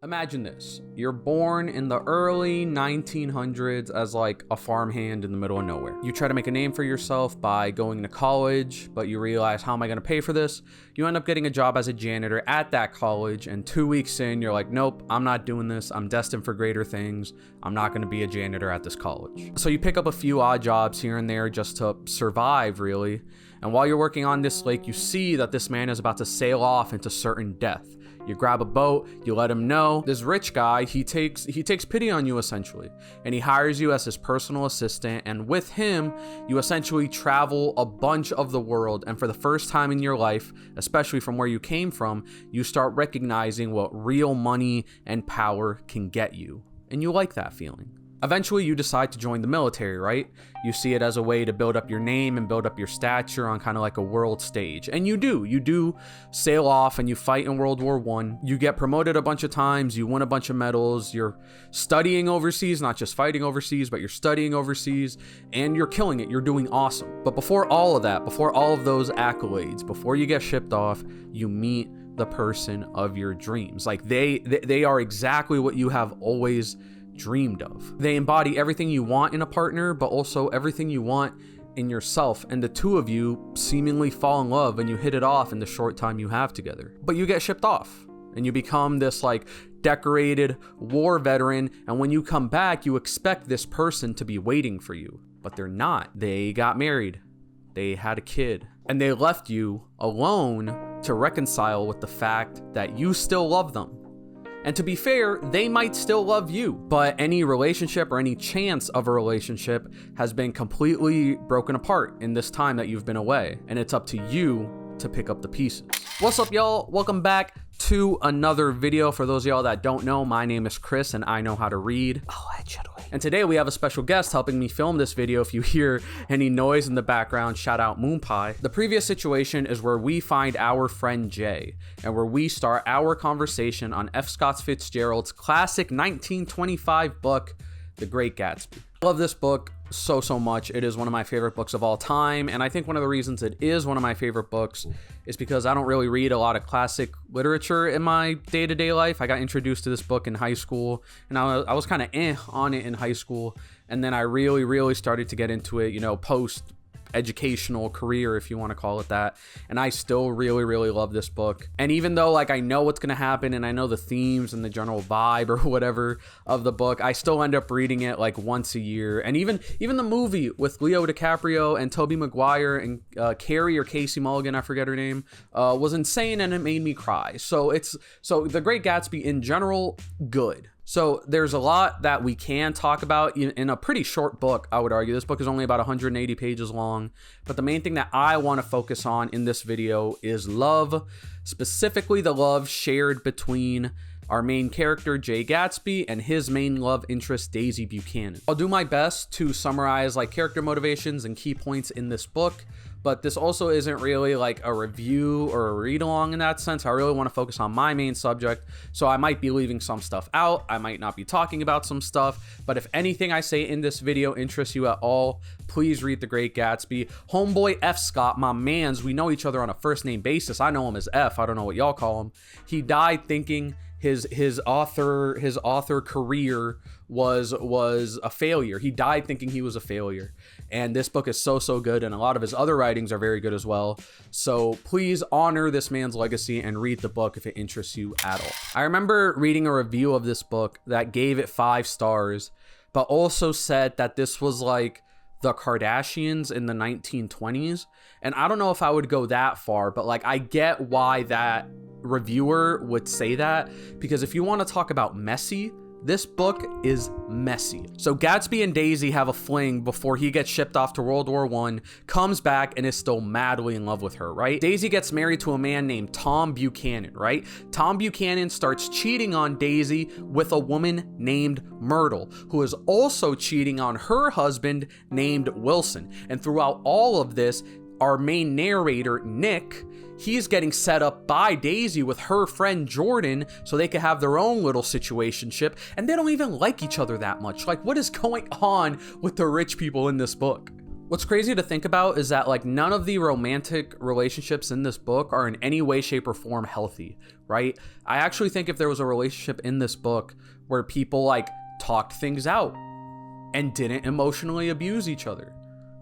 Imagine this. You're born in the early 1900s as like a farmhand in the middle of nowhere. You try to make a name for yourself by going to college, but you realize, how am I going to pay for this? You end up getting a job as a janitor at that college, and 2 weeks in, you're like, nope, I'm not doing this. I'm destined for greater things. I'm not going to be a janitor at this college. So you pick up a few odd jobs here and there just to survive, really. And while you're working on this lake, you see that this man is about to sail off into certain death. You grab a boat, you let him know. This rich guy, he takes pity on you essentially, and he hires you as his personal assistant, and with him, you essentially travel a bunch of the world, and for the first time in your life, especially from where you came from, you start recognizing what real money and power can get you, and you like that feeling. Eventually, you decide to join the military, right? You see it as a way to build up your name and build up your stature on kind of like a world stage. And you do sail off and you fight in World War I. You get promoted a bunch of times, you win a bunch of medals, you're studying overseas, not just fighting overseas, but you're studying overseas, and you're killing it, you're doing awesome. But before all of that, before all of those accolades, before you get shipped off, you meet the person of your dreams. Like they are exactly what you have always dreamed of. They embody everything you want in a partner, but also everything you want in yourself, and the two of you seemingly fall in love and you hit it off in the short time you have together. But you get shipped off and you become this like decorated war veteran, and when you come back, you expect this person to be waiting for you, but they're not. They got married, they had a kid, and they left you alone to reconcile with the fact that you still love them. And to be fair, they might still love you, but any relationship or any chance of a relationship has been completely broken apart in this time that you've been away, and it's up to you to pick up the pieces. What's up, y'all? Welcome back to another video. For those of y'all that don't know, my name is Chris and I know how to read. Allegedly. And today we have a special guest helping me film this video. If you hear any noise in the background, shout out Moon Pie. The previous situation is where we find our friend Jay, and where we start our conversation on F. Scott Fitzgerald's classic 1925 book, The Great Gatsby. I love this book so much. It is one of my favorite books of all time, and I think one of the reasons it is one of my favorite books is because I don't really read a lot of classic literature in my day-to-day life. I got introduced to this book in high school, and I was kind of on it in high school, and then I really started to get into it, you know, post educational career, if you want to call it that, and I still really love this book. And even though like I know what's going to happen and I know the themes and the general vibe or whatever of the book, I still end up reading it like once a year. And even the movie with Leo DiCaprio and Tobey Maguire and Carrie or Casey Mulligan, I forget her name, was insane, and it made me cry. So The Great Gatsby in general, good. So there's a lot that we can talk about in a pretty short book, I would argue. This book is only about 180 pages long, but the main thing that I want to focus on in this video is love, specifically the love shared between our main character, Jay Gatsby, and his main love interest, Daisy Buchanan. I'll do my best to summarize like character motivations and key points in this book, but this also isn't really like a review or a read along in that sense. I really want to focus on my main subject, so I might be leaving some stuff out. I might not be talking about some stuff, but if anything I say in this video interests you at all, please read The Great Gatsby. Homeboy F. Scott, my mans, we know each other on a first name basis. I know him as F. I don't know what y'all call him. He died thinking his author career was a failure. He died thinking he was a failure. And this book is so good, and a lot of his other writings are very good as well. So please honor this man's legacy and read the book if it interests you at all. I remember reading a review of this book that gave it 5 stars, but also said that this was like the Kardashians in the 1920s. And I don't know if I would go that far, but like I get why that reviewer would say that, because if you want to talk about messy, this book is messy. So Gatsby and Daisy have a fling before he gets shipped off to World War I, comes back and is still madly in love with her, right? Daisy gets married to a man named Tom Buchanan, right? Tom Buchanan starts cheating on Daisy with a woman named Myrtle, who is also cheating on her husband named Wilson. And throughout all of this, our main narrator, Nick, he's getting set up by Daisy with her friend Jordan so they could have their own little situationship, and they don't even like each other that much. Like, what is going on with the rich people in this book? What's crazy to think about is that like none of the romantic relationships in this book are in any way, shape, or form healthy, right? I actually think if there was a relationship in this book where people like talked things out and didn't emotionally abuse each other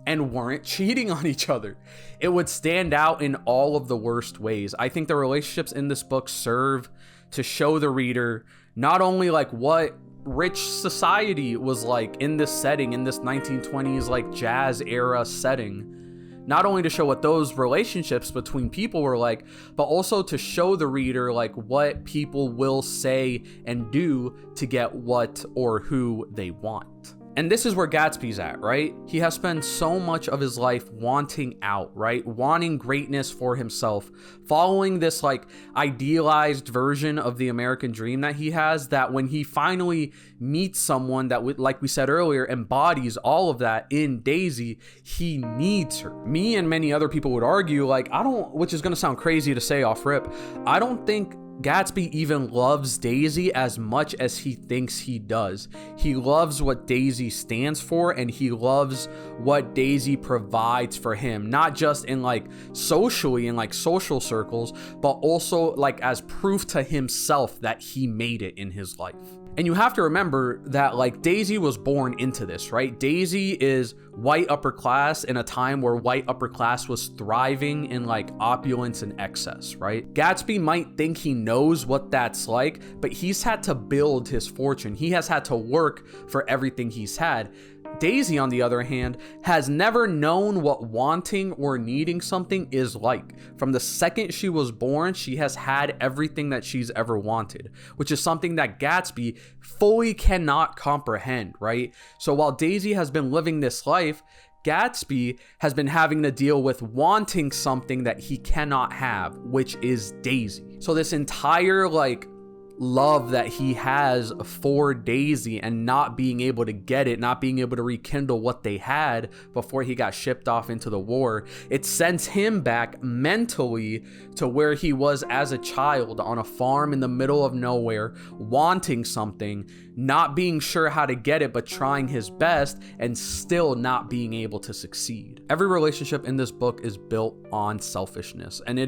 and weren't cheating on each other, it would stand out in all of the worst ways. I think the relationships in this book serve to show the reader not only like what rich society was like in this setting, in this 1920s like jazz era setting, not only to show what those relationships between people were like, but also to show the reader like what people will say and do to get what or who they want. And this is where Gatsby's at, right? He has spent so much of his life wanting out, right? Wanting greatness for himself, following this like idealized version of the American dream that he has, that when he finally meets someone that, like we said earlier, embodies all of that in Daisy, he needs her. Me and many other people would argue, like, which is gonna sound crazy to say off rip, I don't think Gatsby even loves Daisy as much as he thinks he does. He loves what Daisy stands for, and he loves what Daisy provides for him, not just in like socially in like social circles, but also like as proof to himself that he made it in his life. And you have to remember that like Daisy was born into this, right? Daisy is white upper class in a time where white upper class was thriving in like opulence and excess, right? Gatsby might think he knows what that's like, but he's had to build his fortune. He has had to work for everything he's had. Daisy, on the other hand, has never known what wanting or needing something is like. From the second she was born, she has had everything that she's ever wanted, which is something that Gatsby fully cannot comprehend, right? So while Daisy has been living this life, Gatsby has been having to deal with wanting something that he cannot have, which is Daisy. So this entire like love that he has for Daisy and not being able to get it, not being able to rekindle what they had before he got shipped off into the war, it sends him back mentally to where he was as a child on a farm in the middle of nowhere, wanting something, not being sure how to get it, but trying his best and still not being able to succeed. Every relationship in this book is built on selfishness, and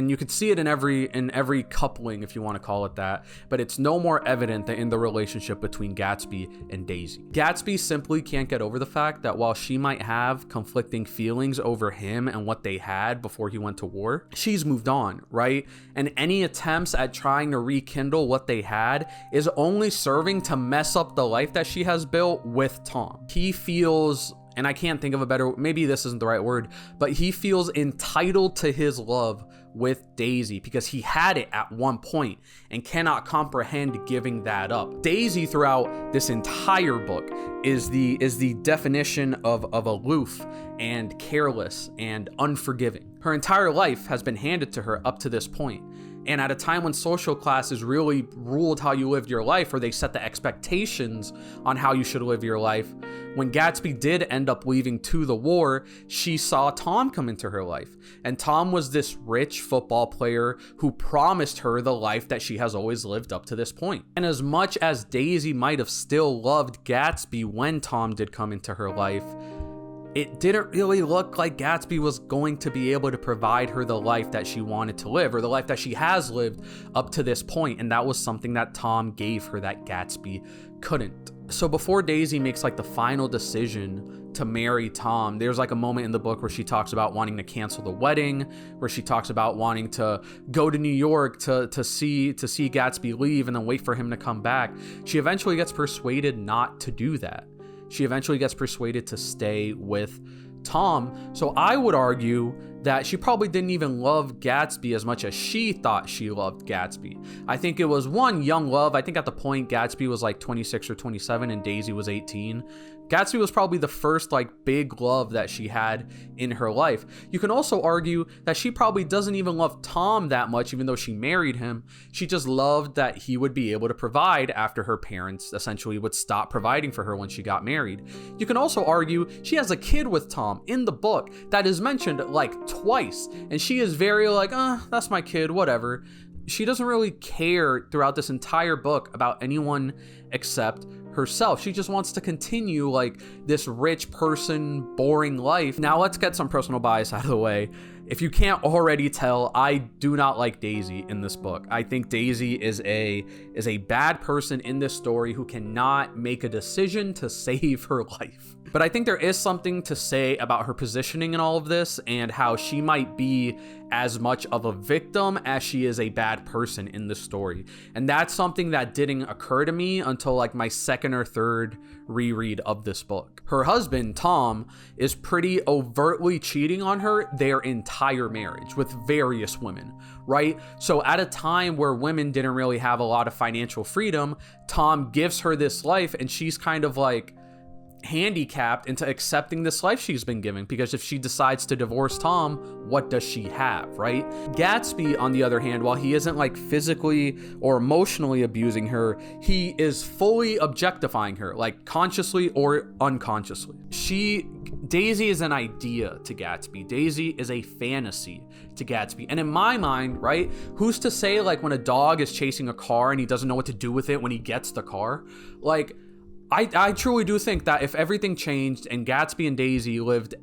you could see it in every coupling, if you want to call it that, but it's no more evident than in the relationship between Gatsby and Daisy. Gatsby simply can't get over the fact that while she might have conflicting feelings over him and what they had before he went to war, she's moved on, right? And any attempts at trying to rekindle what they had is only serving to mess up the life that she has built with Tom. He feels, and I can't think of a better, maybe this isn't the right word, but he feels entitled to his love with Daisy because he had it at one point and cannot comprehend giving that up. Daisy throughout this entire book is the definition of aloof and careless and unforgiving. Her entire life has been handed to her up to this point. And at a time when social classes really ruled how you lived your life, or they set the expectations on how you should live your life, when Gatsby did end up leaving to the war, she saw Tom come into her life. And Tom was this rich football player who promised her the life that she has always lived up to this point. And as much as Daisy might have still loved Gatsby when Tom did come into her life, it didn't really look like Gatsby was going to be able to provide her the life that she wanted to live, or the life that she has lived up to this point. And that was something that Tom gave her that Gatsby couldn't. So before Daisy makes like the final decision to marry Tom, there's like a moment in the book where she talks about wanting to cancel the wedding, where she talks about wanting to go to New York to see Gatsby leave and then wait for him to come back. She eventually gets persuaded not to do that. She eventually gets persuaded to stay with Tom. So I would argue that she probably didn't even love Gatsby as much as she thought she loved Gatsby. I think it was one, young love. I think at the point Gatsby was like 26 or 27 and Daisy was 18. Gatsby was probably the first like big love that she had in her life. You can also argue that she probably doesn't even love Tom that much, even though she married him. She just loved that he would be able to provide after her parents essentially would stop providing for her when she got married. You can also argue she has a kid with Tom in the book that is mentioned like twice, and she is very like, that's my kid, whatever. she doesn't really care throughout this entire book about anyone except herself. She just wants to continue like this rich person, boring life. Now let's get some personal bias out of the way. If you can't already tell, I do not like Daisy in this book. I think Daisy is a bad person in this story who cannot make a decision to save her life. But I think there is something to say about her positioning in all of this and how she might be as much of a victim as she is a bad person in the story. And that's something that didn't occur to me until like my second or third reread of this book. Her husband, Tom, is pretty overtly cheating on her their entire marriage with various women, right? So at a time where women didn't really have a lot of financial freedom, Tom gives her this life and she's kind of like handicapped into accepting this life she's been given, because if she decides to divorce Tom, what does she have, right? Gatsby, on the other hand, while he isn't like physically or emotionally abusing her, he is fully objectifying her, like consciously or unconsciously. Daisy is an idea to Gatsby. Daisy is a fantasy to Gatsby. And in my mind, right, who's to say like when a dog is chasing a car and he doesn't know what to do with it when he gets the car? Like, I truly do think that if everything changed and Gatsby and Daisy lived,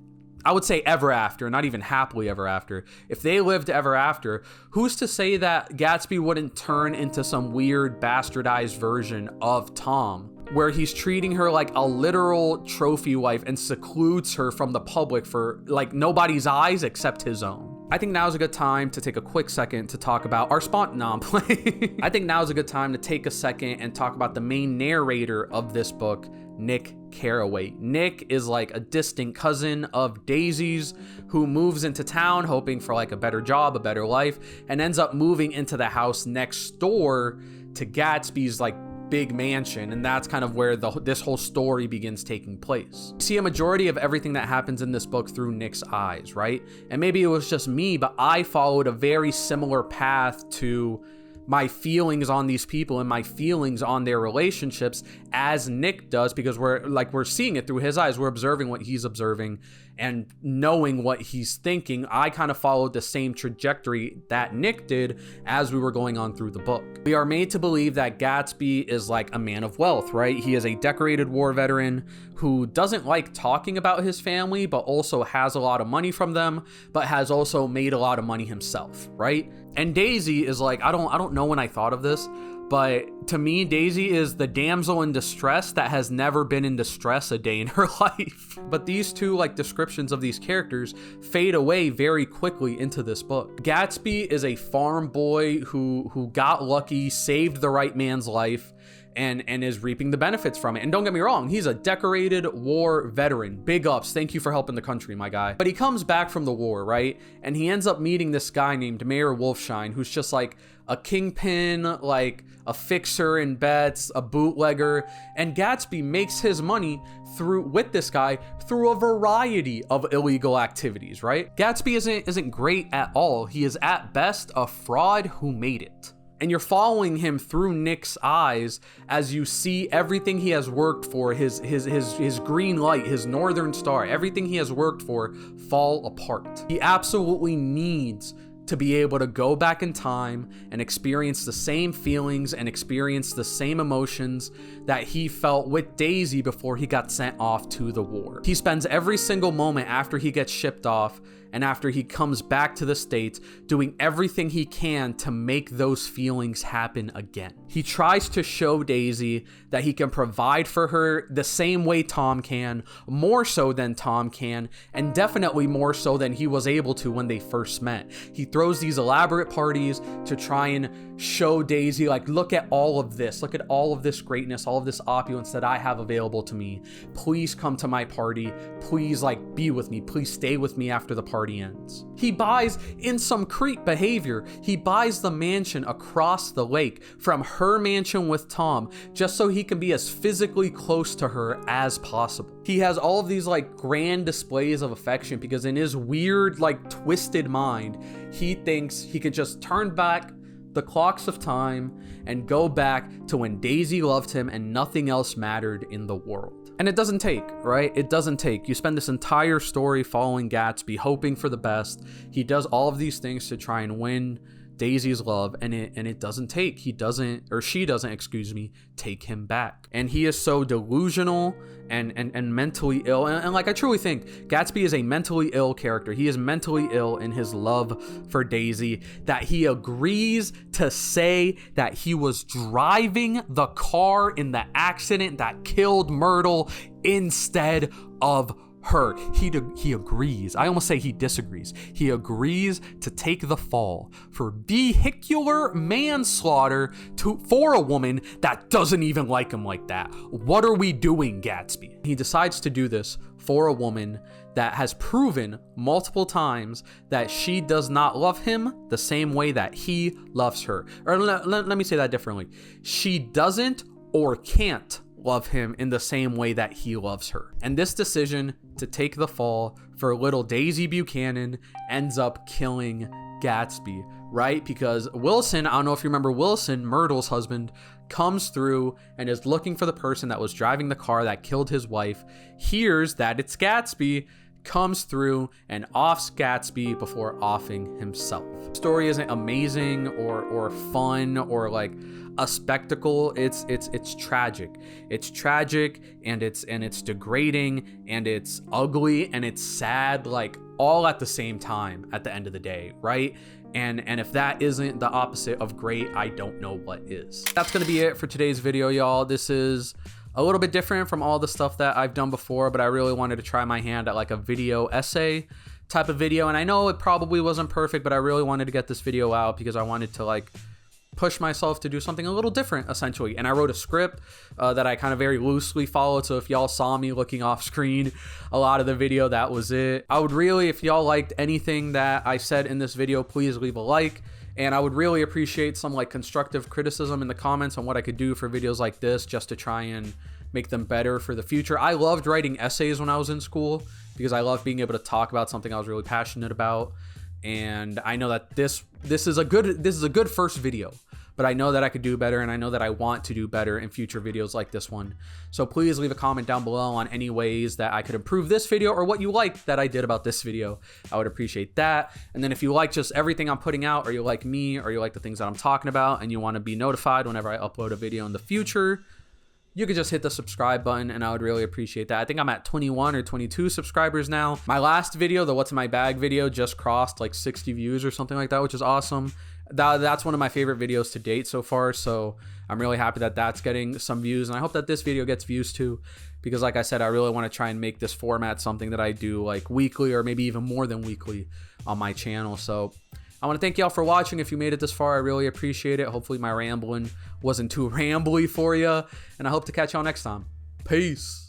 I would say ever after, not even happily ever after, if they lived ever after, who's to say that Gatsby wouldn't turn into some weird bastardized version of Tom, where he's treating her like a literal trophy wife and secludes her from the public for like nobody's eyes except his own. I think now's a good time to take a quick second to talk about our play. I think now's a good time to take a second and talk about the main narrator of this book, Nick Carraway. Nick is like a distant cousin of Daisy's who moves into town hoping for like a better job, a better life, and ends up moving into the house next door to Gatsby's like big mansion, and that's kind of where this whole story begins taking place. You see a majority of everything that happens in this book through Nick's eyes, right? And maybe it was just me, but I followed a very similar path to my feelings on these people and my feelings on their relationships as Nick does, because we're seeing it through his eyes. We're observing what he's observing and knowing what he's thinking. I kind of followed the same trajectory that Nick did as we were going on through the book. We are made to believe that Gatsby is like a man of wealth, right? He is a decorated war veteran who doesn't like talking about his family, but also has a lot of money from them, but has also made a lot of money himself, right? And Daisy is like, I don't know when I thought of this, but to me, Daisy is the damsel in distress that has never been in distress a day in her life. But these two like descriptions of these characters fade away very quickly into this book. Gatsby is a farm boy who got lucky, saved the right man's life, and is reaping the benefits from it. And don't get me wrong, he's a decorated war veteran. Big ups, thank you for helping the country, my guy. But he comes back from the war, right? And he ends up meeting this guy named Mayor Wolfshine, who's just like a kingpin, like a fixer in bets, a bootlegger. And Gatsby makes his money with this guy through a variety of illegal activities, right? Gatsby isn't great at all. He is at best a fraud who made it. And you're following him through Nick's eyes as you see everything he has worked for, his green light, his northern star, everything he has worked for fall apart. He absolutely needs to be able to go back in time and experience the same feelings and experience the same emotions that he felt with Daisy before he got sent off to the war. He spends every single moment after he gets shipped off and after he comes back to the States doing everything he can to make those feelings happen again. He tries to show Daisy that he can provide for her the same way Tom can, more so than Tom can, and definitely more so than he was able to when they first met. He throws these elaborate parties to try and show Daisy, like, look at all of this, look at all of this greatness, all of this opulence that I have available to me. Please come to my party. Please, like, be with me. Please stay with me after the party ends. He buys, in some creep behavior, he buys the mansion across the lake from her mansion with Tom just so he can be as physically close to her as possible. He has all of these like grand displays of affection because in his weird, like, twisted mind, he thinks he can just turn back the clocks of time and go back to when Daisy loved him and nothing else mattered in the world. And it doesn't take, right? It doesn't take. You spend this entire story following Gatsby, hoping for the best. He does all of these things to try and win Daisy's love, and it doesn't take, she doesn't, excuse me, take him back. And he is so delusional and mentally ill. And like, I truly think Gatsby is a mentally ill character. He is mentally ill in his love for Daisy, that he agrees to say that he was driving the car in the accident that killed Myrtle instead of her. He agrees. I almost say he disagrees. He agrees to take the fall for vehicular manslaughter for a woman that doesn't even like him like that. What are we doing, Gatsby? He decides to do this for a woman that has proven multiple times that she does not love him the same way that he loves her. Or let me say that differently. She doesn't or can't love him in the same way that he loves her. And this decision to take the fall for little Daisy Buchanan ends up killing Gatsby, right? Because Wilson, I don't know if you remember Wilson, Myrtle's husband, comes through and is looking for the person that was driving the car that killed his wife, hears that it's Gatsby, comes through and offs Gatsby before offing himself. The story isn't amazing or fun or like a spectacle. It's tragic. It's tragic, and it's degrading, and it's ugly, and it's sad, like all at the same time at the end of the day, right? And if that isn't the opposite of great, I don't know what is. That's gonna be it for today's video, y'all. This is a little bit different from all the stuff that I've done before, but I really wanted to try my hand at like a video essay type of video. And I know it probably wasn't perfect, but I really wanted to get this video out because I wanted to like push myself to do something a little different, essentially. And I wrote a script that I kind of very loosely followed. So if y'all saw me looking off screen a lot of the video, that was it. I would really, if y'all liked anything that I said in this video, please leave a like. And I would really appreciate some like constructive criticism in the comments on what I could do for videos like this, just to try and make them better for the future. I loved writing essays when I was in school because I loved being able to talk about something I was really passionate about. And I know that this is a good first video, but I know that I could do better, and I know that I want to do better in future videos like this one. So please leave a comment down below on any ways that I could improve this video, or what you liked that I did about this video. I would appreciate that. And then if you like just everything I'm putting out, or you like me, or you like the things that I'm talking about, and you want to be notified whenever I upload a video in the future, you could just hit the subscribe button, and I would really appreciate that. I think I'm at 21 or 22 subscribers now. My last video, the What's in My Bag video, just crossed like 60 views or something like that, which is awesome. That's one of my favorite videos to date so far, so I'm really happy that that's getting some views, and I hope that this video gets views too, because like I said, I really want to try and make this format something that I do like weekly, or maybe even more than weekly on my channel. So I want to thank y'all for watching. If you made it this far, I really appreciate it. Hopefully my rambling wasn't too rambly for you, and I hope to catch y'all next time. Peace.